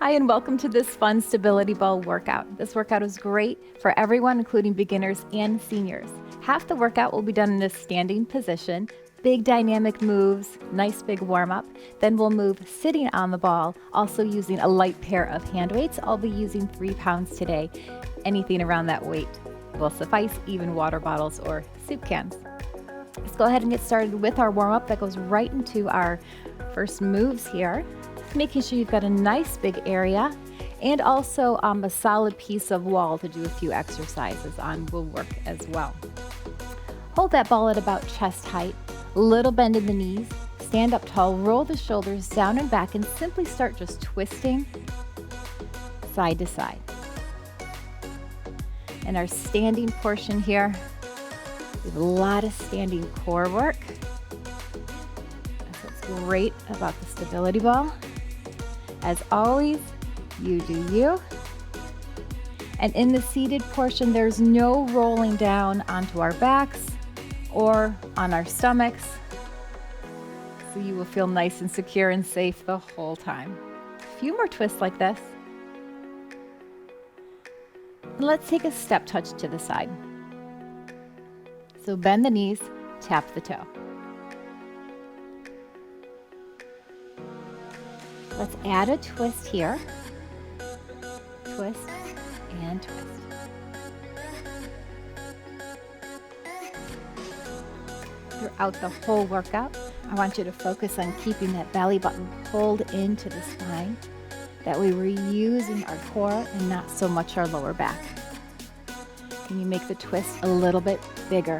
Hi, and welcome to this fun stability ball workout. This workout is great for everyone, including beginners and seniors. Half the workout will be done in a standing position, big dynamic moves, nice big warm up. Then we'll move sitting on the ball, also using a light pair of hand weights. I'll be using 3 pounds today. Anything around that weight will suffice, even water bottles or soup cans. Let's go ahead and get started with our warm up that goes right into our first moves here. Making sure you've got a nice big area and also a solid piece of wall to do a few exercises on will work as well. Hold that ball at about chest height, little bend in the knees, stand up tall, roll the shoulders down and back, and simply start just twisting side to side. In our standing portion here, we have a lot of standing core work. That's what's great about the stability ball. As always, you do you. And in the seated portion, there's no rolling down onto our backs or on our stomachs. So you will feel nice and secure and safe the whole time. A few more twists like this. And let's take a step touch to the side. So bend the knees, tap the toe. Let's add a twist here. Twist and twist. Throughout the whole workout, I want you to focus on keeping that belly button pulled into the spine, that we were using our core and not so much our lower back. Can you make the twist a little bit bigger?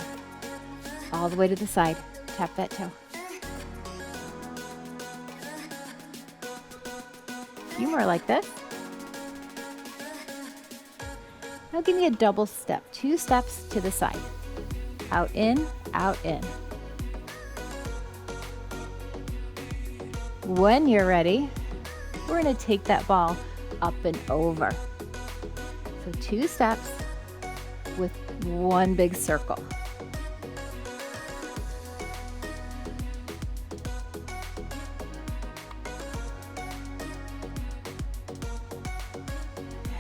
All the way to the side. Tap that toe. A few more like this. Now give me a double step, 2 steps to the side. Out, in, out, in. When you're ready, we're going to take that ball up and over. So 2 steps with 1 big circle.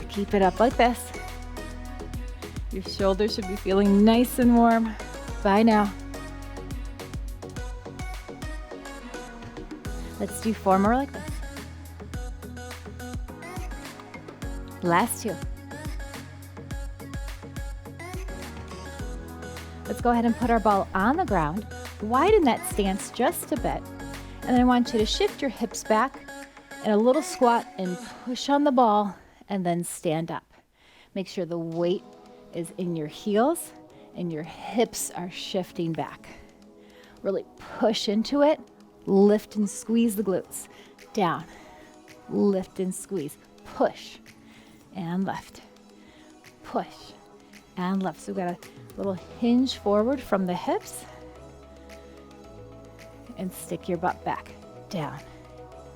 Keep it up like this. Your shoulders should be feeling nice and warm by now. Let's do 4 more like this. Last 2. Let's go ahead and put our ball on the ground. Widen that stance just a bit. And then I want you to shift your hips back in a little squat and push on the ball and then stand up. Make sure the weight is in your heels and your hips are shifting back. Really push into it. Lift and squeeze the glutes. Down. Lift and squeeze. Push and lift. Push and lift. So we've got a little hinge forward from the hips. And stick your butt back. Down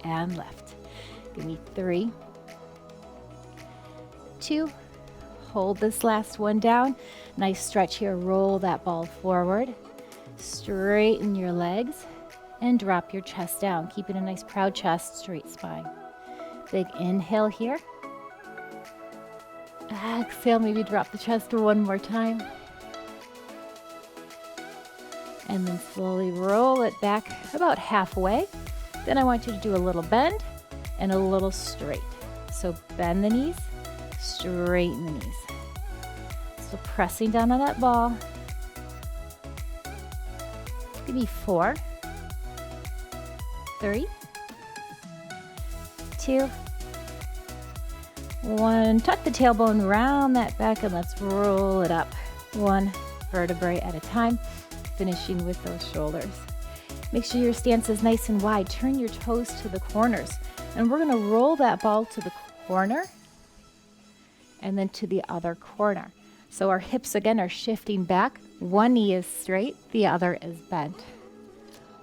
and lift. Give me 3, 2, hold this last one down. Nice stretch here. Roll that ball forward. Straighten your legs and drop your chest down. Keeping a nice proud chest, straight spine. Big inhale here. Exhale, maybe drop the chest 1 more time. And then slowly roll it back about halfway. Then I want you to do a little bend and a little straight. So bend the knees. Straighten the knees. So pressing down on that ball. Give me 4, 3, 2, 1. Tuck the tailbone, round that back, and let's roll it up. 1 vertebrae at a time, finishing with those shoulders. Make sure your stance is nice and wide. Turn your toes to the corners. And we're going to roll that ball to the corner and then to the other corner. So our hips again are shifting back. 1 knee is straight, the other is bent.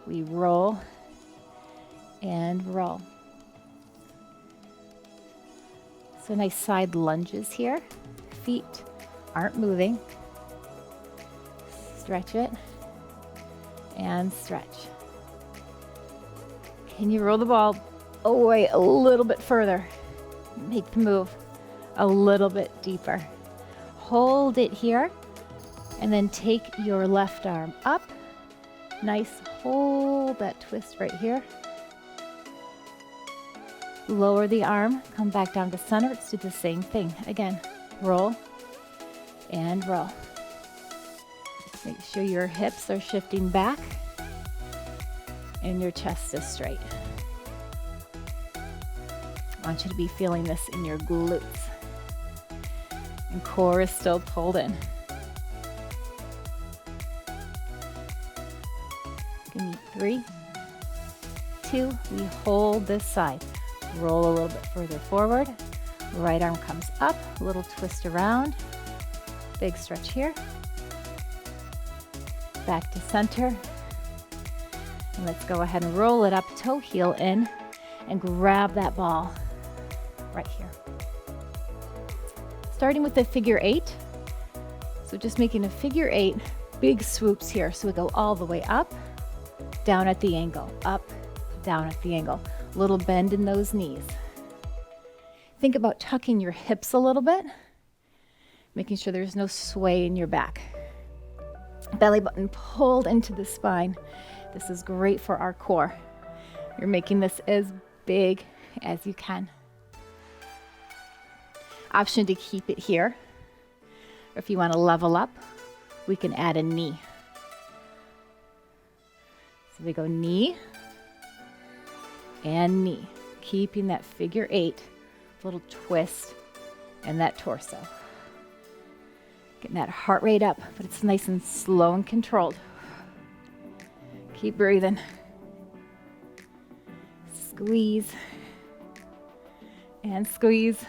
We roll and roll. So nice side lunges here. Feet aren't moving. Stretch it and stretch. Can you roll the ball away a little bit further? Make the move a little bit deeper. Hold it here, and then take your left arm up. Nice, hold that twist right here. Lower the arm, come back down to center. Let's do the same thing. Again, roll and roll. Make sure your hips are shifting back and your chest is straight. I want you to be feeling this in your glutes. And core is still pulled in. Give me 3, 2, we hold this side. Roll a little bit further forward. Right arm comes up, a little twist around. Big stretch here. Back to center. And let's go ahead and roll it up, toe heel in, and grab that ball right here. Starting with the figure 8. So just making a figure 8, big swoops here. So we go all the way up, down at the angle, up, down at the angle. Little bend in those knees. Think about tucking your hips a little bit, making sure there's no sway in your back. Belly button pulled into the spine. This is great for our core. You're making this as big as you can. Option to keep it here. Or if you want to level up, we can add a knee. So we go knee and knee, keeping that figure 8, little twist, and that torso. Getting that heart rate up, but it's nice and slow and controlled. Keep breathing. Squeeze and squeeze.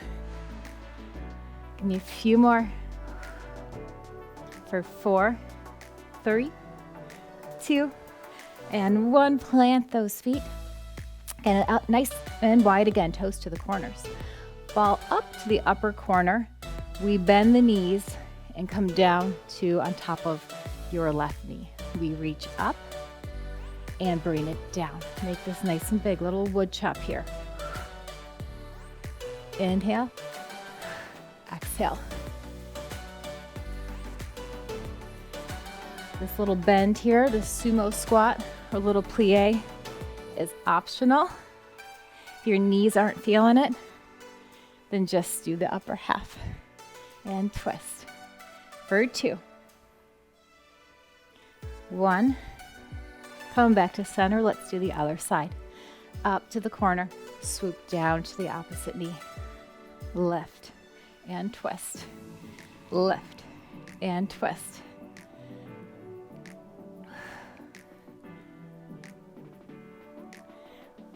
Give me a few more. For 4, 3, 2, and 1. Plant those feet. And out nice and wide again, toes to the corners. Ball up to the upper corner. We bend the knees and come down to on top of your left knee. We reach up and bring it down. Make this nice and big, little wood chop here. Inhale, exhale. This little bend here, the sumo squat or little plie, is optional. If your knees aren't feeling it, then just do the upper half and twist. For 2. 1. Come back to center. Let's do the other side. Up to the corner, swoop down to the opposite knee. Lift and twist. Lift and twist.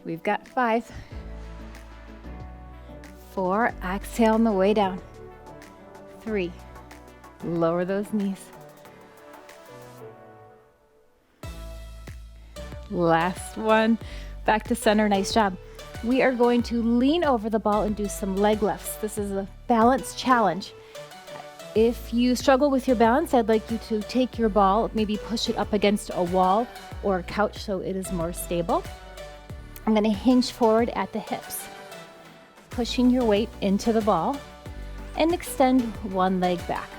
We've got 5, 4, exhale on the way down. 3, lower those knees. Last one, back to center, nice job. We are going to lean over the ball and do some leg lifts. This is a balance challenge. If you struggle with your balance, I'd like you to take your ball, maybe push it up against a wall or a couch so it is more stable. I'm going to hinge forward at the hips, pushing your weight into the ball and extend one leg back.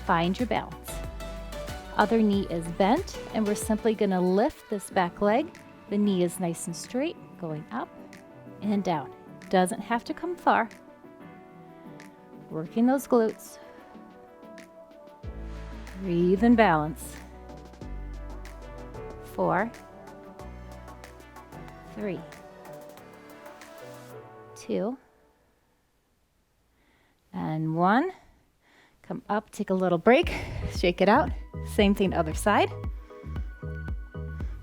Find your balance. Other knee is bent and we're simply going to lift this back leg. The knee is nice and straight, going up and down. Doesn't have to come far. Working those glutes. Breathe and balance. 4, 3, 2, and 1. Come up, take a little break, shake it out. Same thing, other side.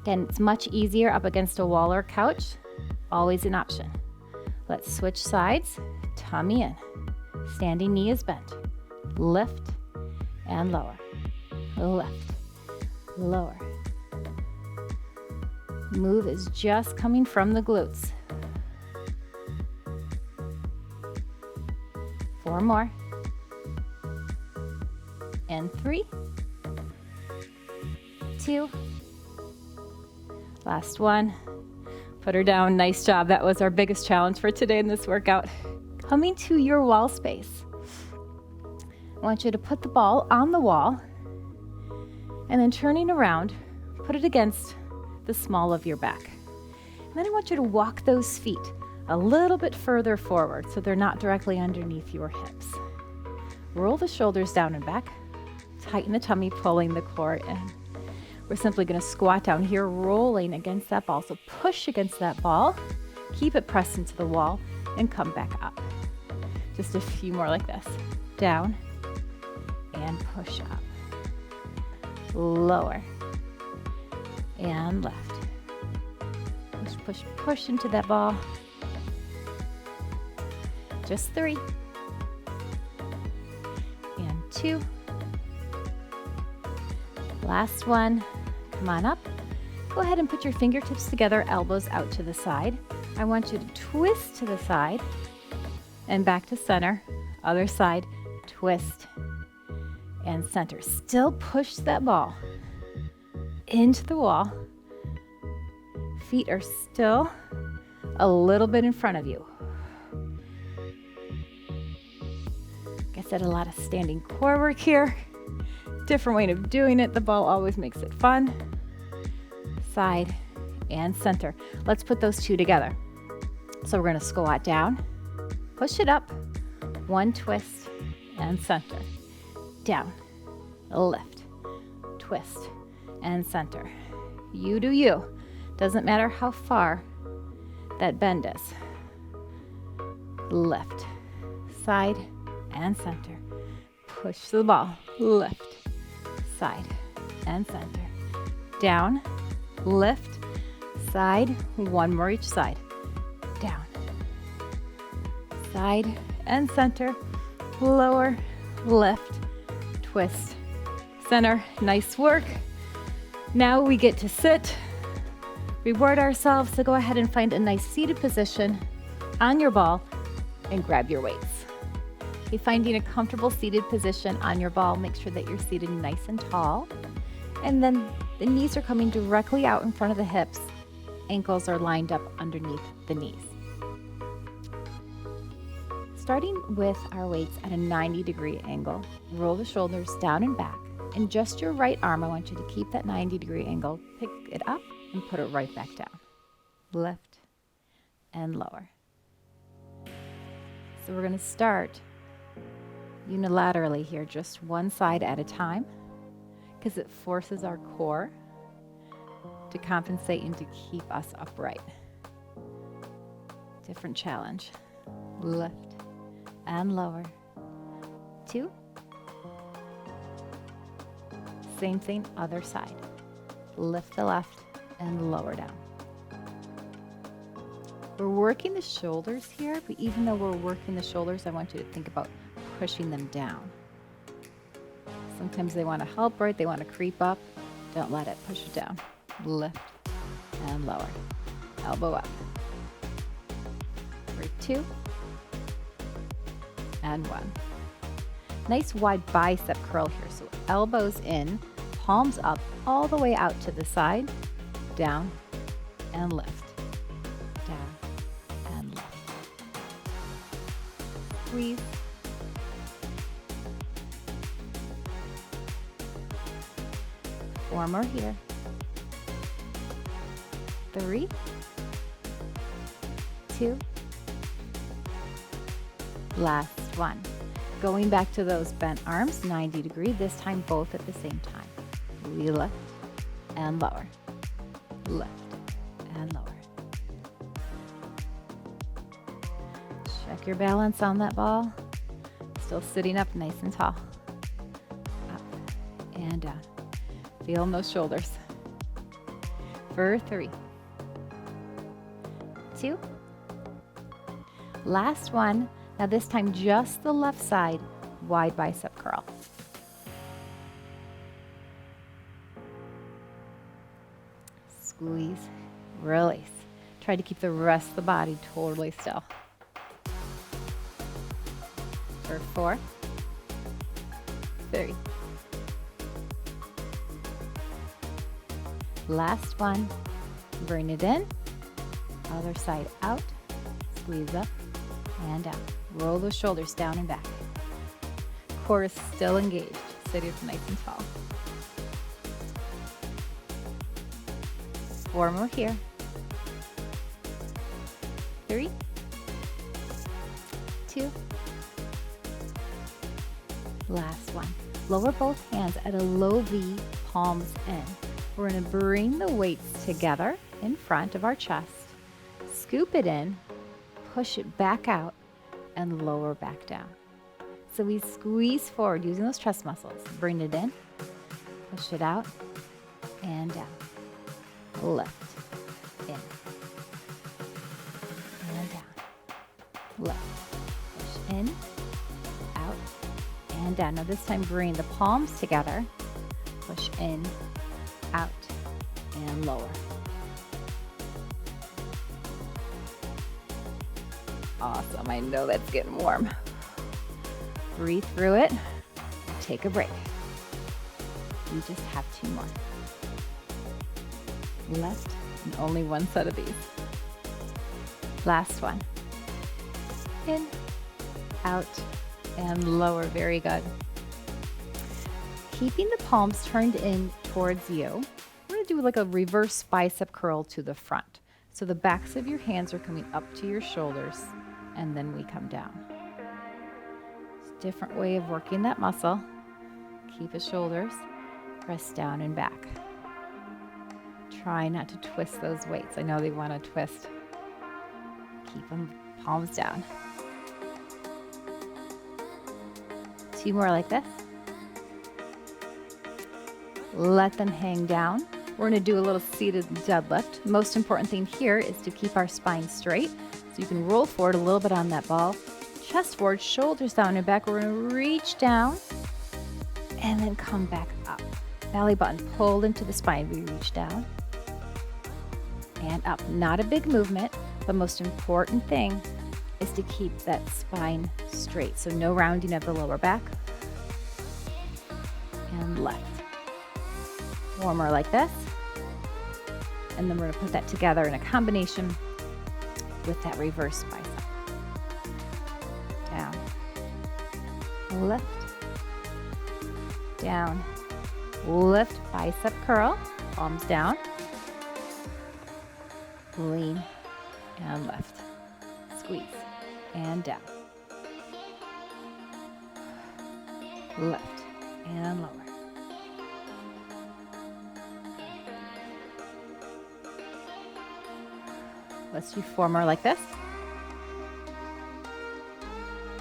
Again, it's much easier up against a wall or couch. Always an option. Let's switch sides, tummy in. Standing knee is bent. Lift and lower. Lift, lower. Move is just coming from the glutes. 4 more. And 3, 2. Last one. Put her down. Nice job. That was our biggest challenge for today in this workout. Coming to your wall space, I want you to put the ball on the wall and then turning around, put it against the small of your back. And then I want you to walk those feet a little bit further forward so they're not directly underneath your hips. Roll the shoulders down and back, tighten the tummy, pulling the core in. We're simply going to squat down here, rolling against that ball. So push against that ball, keep it pressed into the wall, and come back up. Just a few more like this. Down and push up. Lower and left. Push, push, push into that ball. Just 3 and 2. Last one. Come on up. Go ahead and put your fingertips together, elbows out to the side. I want you to twist to the side and back to center. Other side, twist and center. Still push that ball into the wall. Feet are still a little bit in front of you. Like I said, a lot of standing core work here. Different way of doing it. The ball always makes it fun. Side and center. Let's put those two together. So we're going to squat down, push it up, 1 twist and center. Down, lift, twist and center. You do you. Doesn't matter how far that bend is. Lift, side and center. Push the ball, lift, side and center. Down, lift, side, 1 more each side. Down, side and center, lower, lift, twist, center. Nice work. Now we get to sit, reward ourselves, so go ahead and find a nice seated position on your ball and grab your weights. Okay, finding a comfortable seated position on your ball, make sure that you're seated nice and tall, and then the knees are coming directly out in front of the hips. Ankles are lined up underneath the knees. Starting with our weights at a 90-degree angle, roll the shoulders down and back, and just your right arm, I want you to keep that 90-degree angle, pick it up and put it right back down. Lift and lower. So we're going to start unilaterally here, just one side at a time, because it forces our core to compensate and to keep us upright. Different challenge. Lift and lower. 2. Same thing, other side. Lift the left and lower down. We're working the shoulders here, but even though we're working the shoulders, I want you to think about pushing them down. Sometimes they want to help, right? They want to creep up. Don't let it. Push it down. Lift and lower. Elbow up. For 2 and 1. Nice wide bicep curl here. So elbows in, palms up, all the way out to the side. Down and lift. Down and lift. Squeeze. Four more here. 3, 2, last one. Going back to those bent arms, 90 degree, this time both at the same time. We lift and lower. Lift and lower. Check your balance on that ball. Still sitting up nice and tall. Up and down. Feel those shoulders. For 3, 2. Last one. Now this time just the left side, wide bicep curl. Squeeze, release. Try to keep the rest of the body totally still. For 4, 3. Last one. Bring it in. Other side out. Squeeze up and down. Roll those shoulders down and back. Core is still engaged. Sit up nice and tall. 4 more here. 3, 2. Last one. Lower both hands at a low V, palms in. We're going to bring the weights together in front of our chest. Scoop it in, push it back out, and lower back down. So we squeeze forward using those chest muscles. Bring it in, push it out, and down. Lift, in, and down. Lift, push in, out, and down. Now this time bring the palms together, push in, out, and lower. Awesome, I know that's getting warm. Breathe through it, take a break. We just have 2 more. Left, and only 1 set of these. Last one. In, out, and lower, very good. Keeping the palms turned in towards you, we're gonna do like a reverse bicep curl to the front. So the backs of your hands are coming up to your shoulders, and then we come down. It's a different way of working that muscle. Keep the shoulders, press down and back. Try not to twist those weights. I know they want to twist. Keep them palms down. 2 more like this. Let them hang down. We're going to do a little seated deadlift. Most important thing here is to keep our spine straight. So you can roll forward a little bit on that ball. Chest forward, shoulders down and back. We're going to reach down and then come back up. Belly button pulled into the spine. We reach down and up. Not a big movement, but most important thing is to keep that spine straight. So no rounding of the lower back. And left. 4 more like this. And then we're going to put that together in a combination with that reverse bicep. Down. Lift. Down. Lift, bicep curl. Palms down. Lean and lift. Squeeze and down. Lift and lower. Let's do 4 more like this.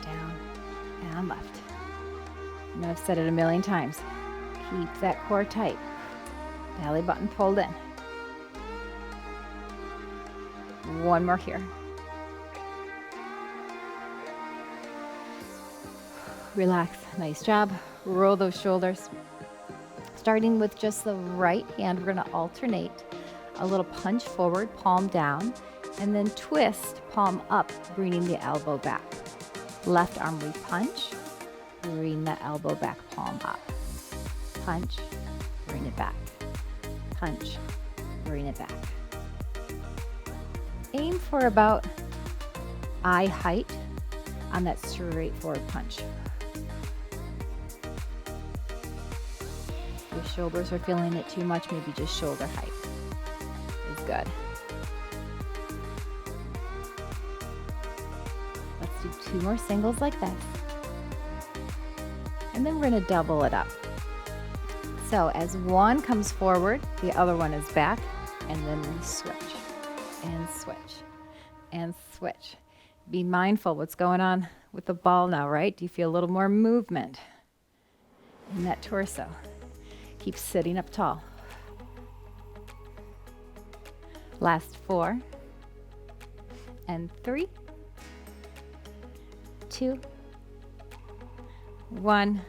Down and left. I know I've said it a million times. Keep that core tight. Belly button pulled in. 1 more here. Relax. Nice job. Roll those shoulders. Starting with just the right hand, we're going to alternate a little punch forward, palm down, and then twist, palm up, bringing the elbow back. Left arm we punch, bring the elbow back, palm up. Punch, bring it back. Punch, bring it back. Aim for about eye height on that straightforward punch. If your shoulders are feeling it too much, maybe just shoulder height is good. Let's do 2 more singles like this. And then we're going to double it up. So as one comes forward, the other one is back, and then we switch and switch and switch. Be mindful what's going on with the ball now, right? Do you feel a little more movement in that torso? Keep sitting up tall. Last 4 and 3, 2, 1.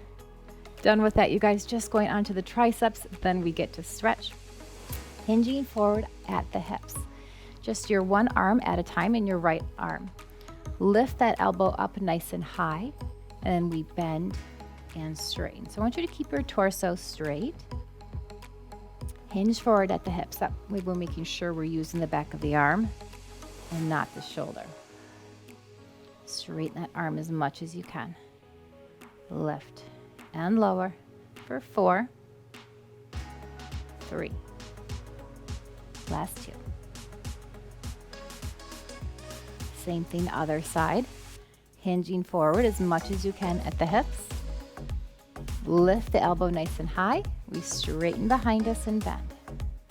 Done with that, you guys. Just going on to the triceps, then we get to stretch. Hinging forward at the hips. Just your one arm at a time in your right arm. Lift that elbow up nice and high, and then we bend and straighten. So I want you to keep your torso straight. Hinge forward at the hips. That way we're making sure we're using the back of the arm and not the shoulder. Straighten that arm as much as you can. Lift and lower for 4, 3. Last 2. Same thing, other side. Hinging forward as much as you can at the hips. Lift the elbow nice and high. We straighten behind us and bend.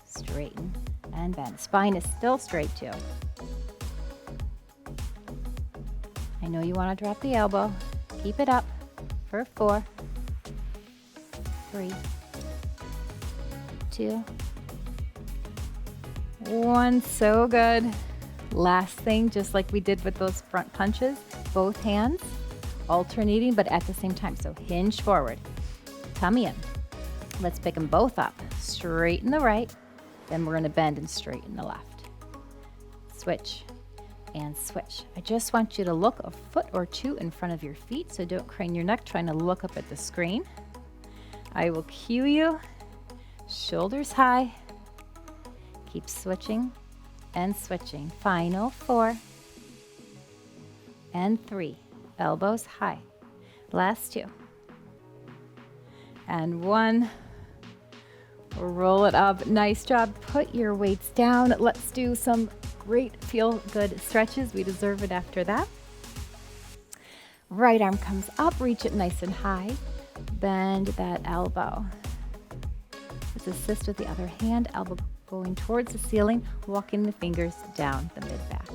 Straighten and bend. Spine is still straight too. I know you want to drop the elbow. Keep it up for 4, 3, 2, 1. So good. Last thing, just like we did with those front punches, both hands alternating, but at the same time. So hinge forward, tummy in. Let's pick them both up. Straighten the right, then we're going to bend and straighten the left. Switch and switch. I just want you to look a foot or 2 in front of your feet, so don't crane your neck trying to look up at the screen. I will cue you. Shoulders high. Keep switching and switching. Final 4 and 3. Elbows high. Last 2. And 1. Roll it up. Nice job. Put your weights down. Let's do some great feel good stretches. We deserve it after that. Right arm comes up. Reach it nice and high. Bend that elbow. Let's assist with the other hand. Elbow going towards the ceiling, walking the fingers down the mid-back.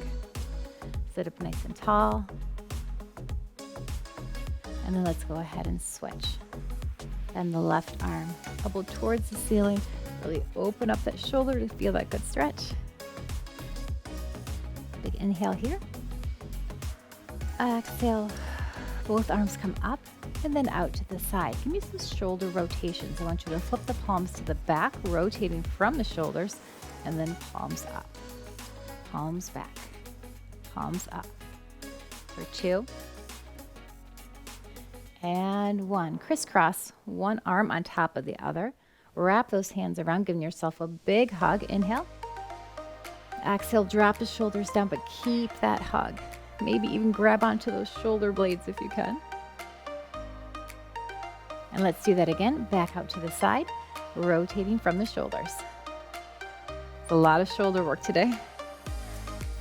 Sit up nice and tall. And then let's go ahead and switch. And the left arm, elbow towards the ceiling. Really open up that shoulder to feel that good stretch. Big inhale here. Exhale. Both arms come up and then out to the side. Give me some shoulder rotations. I want you to flip the palms to the back, rotating from the shoulders, and then palms up. Palms back. Palms up. For 2. And 1. Crisscross, one arm on top of the other. Wrap those hands around, giving yourself a big hug. Inhale. Exhale, drop the shoulders down, but keep that hug. Maybe even grab onto those shoulder blades if you can. And let's do that again. Back out to the side, rotating from the shoulders. It's a lot of shoulder work today.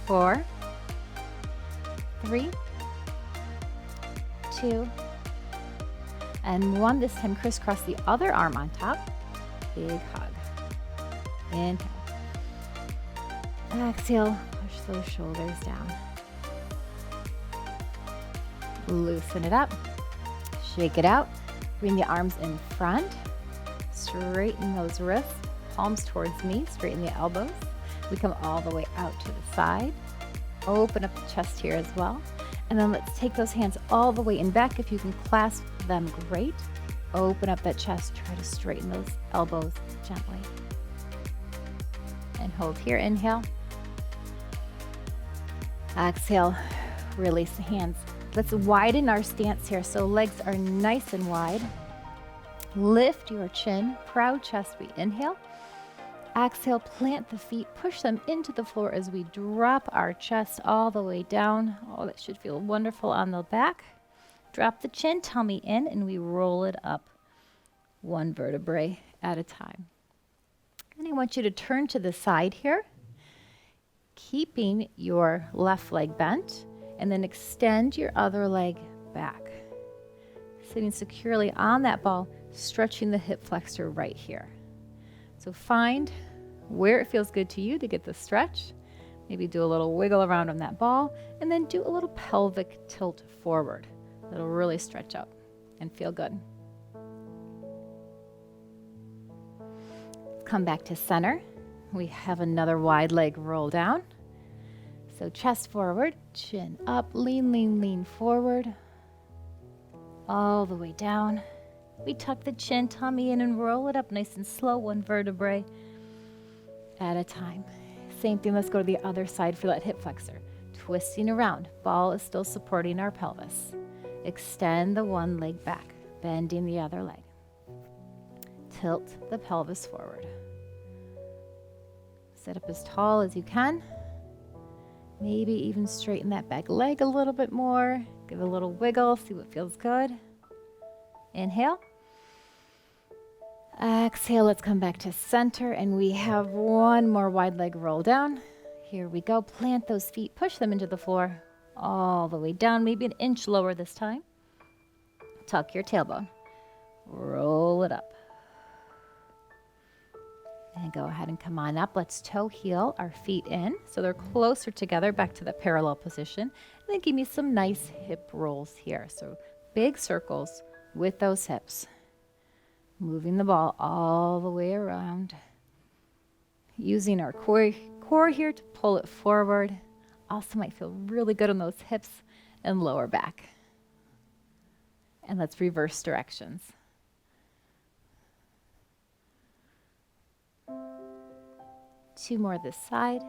4, 3, 2, and 1. This time crisscross the other arm on top. Big hug. Inhale. Exhale, push those shoulders down. Loosen it up. Shake it out. Bring the arms in front. Straighten those wrists. Palms towards me. Straighten the elbows. We come all the way out to the side. Open up the chest here as well. And then let's take those hands all the way in back. If you can clasp them, great. Open up that chest. Try to straighten those elbows gently. And hold here. Inhale. Exhale. Release the hands. Let's widen our stance here so legs are nice and wide. Lift your chin, proud chest. We inhale. Exhale, plant the feet, push them into the floor as we drop our chest all the way down. Oh, that should feel wonderful on the back. Drop the chin, tummy in, and we roll it up 1 vertebrae at a time. And I want you to turn to the side here, keeping your left leg bent. And then extend your other leg back. Sitting securely on that ball, stretching the hip flexor right here. So find where it feels good to you to get the stretch. Maybe do a little wiggle around on that ball, and then do a little pelvic tilt forward. That'll really stretch out and feel good. Come back to center. We have another wide leg roll down. So chest forward, chin up, lean, lean, lean forward. All the way down. We tuck the chin, tummy in, and roll it up nice and slow, 1 vertebrae at a time. Same thing, let's go to the other side for that hip flexor. Twisting around, ball is still supporting our pelvis. Extend the one leg back, bending the other leg. Tilt the pelvis forward. Sit up as tall as you can. Maybe even straighten that back leg a little bit more. Give it a little wiggle, see what feels good. Inhale. Exhale, let's come back to center, and we have one more wide leg roll down. Here we go. Plant those feet, push them into the floor, all the way down, maybe an inch lower this time. Tuck your tailbone. Roll it up. And go ahead and come on up. Let's toe heel our feet in so they're closer together, back to the parallel position. And then give me some nice hip rolls here. So big circles with those hips. Moving the ball all the way around. Using our core here to pull it forward. Also might feel really good on those hips and lower back. And let's reverse directions. Two more this side.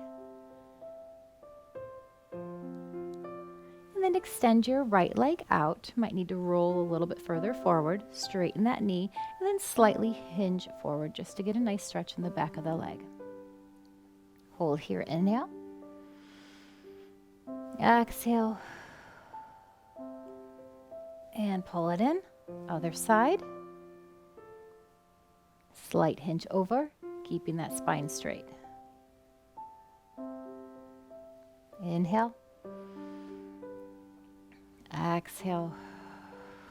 And then extend your right leg out. Might need to roll a little bit further forward. Straighten that knee and then slightly hinge forward just to get a nice stretch in the back of the leg. Hold here, inhale. Exhale. And pull it in. Other side. Slight hinge over, keeping that spine straight. Inhale. Exhale.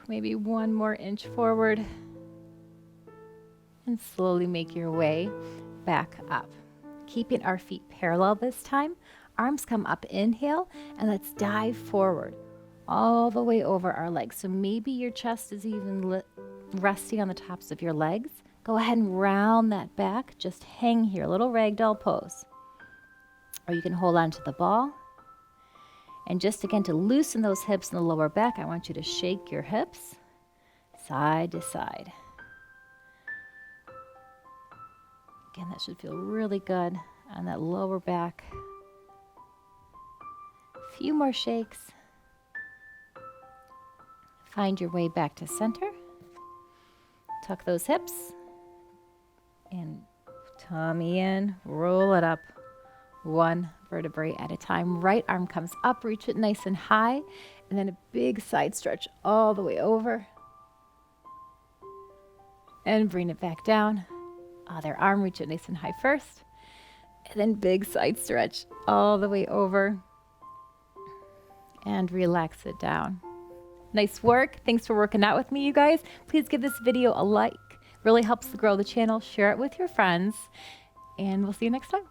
Maybe one more inch forward. And slowly make your way back up. Keeping our feet parallel this time. Arms come up, inhale, and let's dive forward all the way over our legs. So maybe your chest is even resting on the tops of your legs. Go ahead and round that back. Just hang here, little ragdoll pose. Or you can hold on to the ball. And just again, to loosen those hips in the lower back, I want you to shake your hips side to side. Again, that should feel really good on that lower back. A few more shakes. Find your way back to center. Tuck those hips. And tummy in, roll it up. One vertebrae at a time. Right arm comes up, reach it nice and high, and then a big side stretch all the way over. And bring it back down. Other arm, reach it nice and high first. And then big side stretch all the way over. And relax it down. Nice work. Thanks for working out with me, you guys. Please give this video a like. Really helps to grow the channel. Share it with your friends. And we'll see you next time.